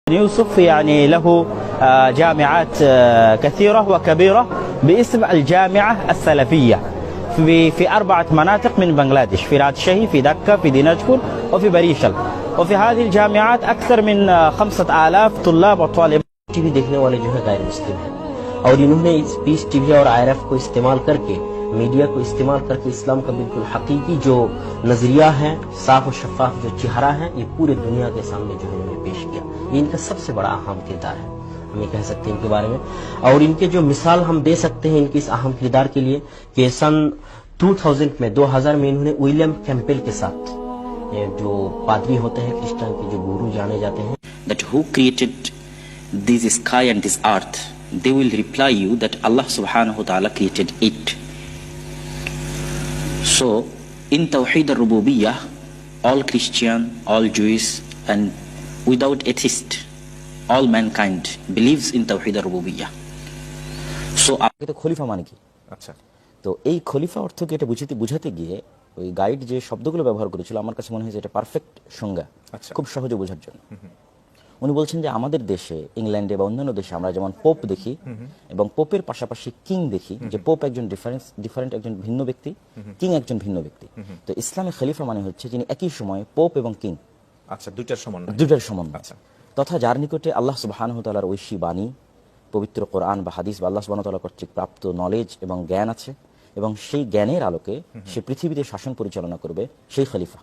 يوسف يعني له جامعات كثيرة وكبيرة باسم الجامعة السلفية في 4 مناطق من بنغلاديش، في راجشاهي، في دكة، في ديناجبور، وفي بريشل. وفي هذه الجامعات أكثر من 5000 طلاب وطالبات. TV देखने वाले जो है गैर मुस्लिम हैं और इन्होंने इस पीस टीवी और आईआरएफ को इस्तेमाल करके, मीडिया को इस्तेमाल करके इस्लाम का बिल्कुल हकीकी जो नजरिया है, साफ और शफाफ जो चेहरा है, ये पूरे दुनिया के सामने जो है इन्होंने पेश किया। ये इनका सबसे बड़ा अहम किरदार है, हम ये कह सकते हैं इनके बारे में। और इनके जो मिसाल हम दे सकते हैं इनके इस अहम किरदार के लिए कि सन 2000 में इन्होंने विलियम कैंपेल के साथ, जो पादरी होते हैं क्रिश्चियन के, जो गुरु जाने जाते हैं, that who created this sky and this earth, they will reply you that Allah subhanahu wa ta'ala created it. So in Tawheed al-Rububiyyah, all Christian, all Jewish, and without atheist, all mankind believes in Tawheed al-Rububiyyah. So এটা খলিফা মানে কি? আচ্ছা, তো এই খলিফা অর্থ কি এটা বুঝাতে গিয়ে ওই গাইড যে শব্দগুলো ব্যবহার করেছিল, আমার কাছে মনে হয়েছে এটা পারফেক্ট সংজ্ঞা, আচ্ছা। খুব সহজে বোঝার জন্য। উনি বলছেন যে আমাদের দেশে, ইংল্যান্ডে বা অন্যান্য দেশে আমরা যেমন পোপ দেখি এবং পোপের পাশাপাশি কিং দেখি, যে পোপ একজন ডিফারেন্ট একজন ভিন্ন ব্যক্তি, কিং একজন ভিন্ন ব্যক্তি। তো ইসলামে খলিফা মানে হচ্ছে যিনি একই সময়ে পোপ এবং কিং, আচ্ছা, দুইটার সমান। আচ্ছা, তথা যার নিকটে আল্লাহ সুবহানাহু ওয়া তাআলার ঐশী বাণী, পবিত্র কোরআন বা হাদিস বা আল্লাহ সুবহানাহু ওয়া তাআলা কর্তৃক প্রাপ্ত নলেজ এবং জ্ঞান আছে, এবং সেই জ্ঞানের আলোকে সে পৃথিবীতে শাসন পরিচালনা করবে, সেই খলিফা।